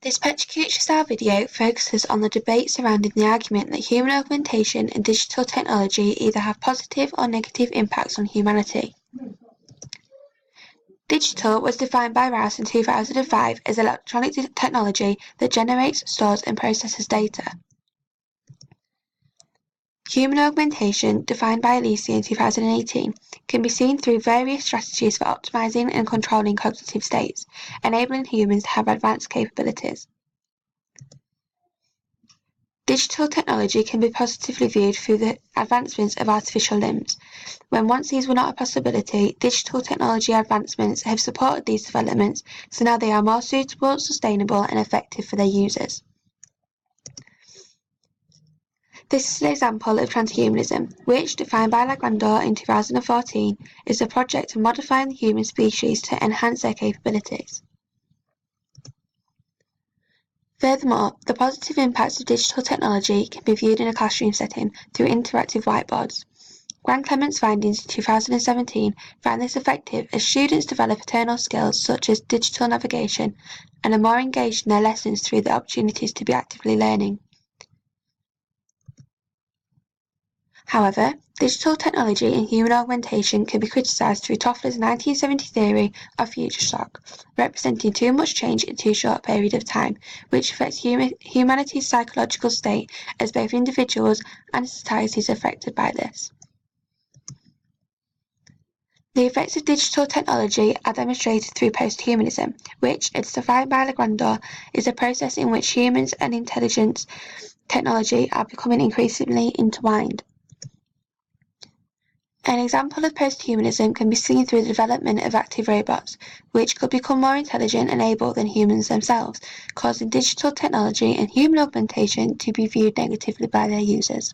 This Petricucci-style video focuses on the debate surrounding the argument that human augmentation and digital technology either have positive or negative impacts on humanity. Digital was defined by Rouse in 2005 as electronic technology that generates, stores, and processes data. Human augmentation, defined by Alicia in 2018, can be seen through various strategies for optimizing and controlling cognitive states, enabling humans to have advanced capabilities. Digital technology can be positively viewed through the advancements of artificial limbs. When once these were not a possibility, digital technology advancements have supported these developments, so now they are more suitable, sustainable, and effective for their users. This is an example of transhumanism, which, defined by Lagrange in 2014, is a project of modifying the human species to enhance their capabilities. Furthermore, the positive impacts of digital technology can be viewed in a classroom setting through interactive whiteboards. Grant Clement's findings in 2017 found this effective as students develop internal skills such as digital navigation and are more engaged in their lessons through the opportunities to be actively learning. However, digital technology and human augmentation can be criticised through Toffler's 1970 theory of future shock, representing too much change in too short a period of time, which affects humanity's psychological state as both individuals and societies are affected by this. The effects of digital technology are demonstrated through posthumanism, which, as defined by Lagrange, is a process in which humans and intelligence technology are becoming increasingly intertwined. An example of posthumanism can be seen through the development of active robots, which could become more intelligent and able than humans themselves, causing digital technology and human augmentation to be viewed negatively by their users.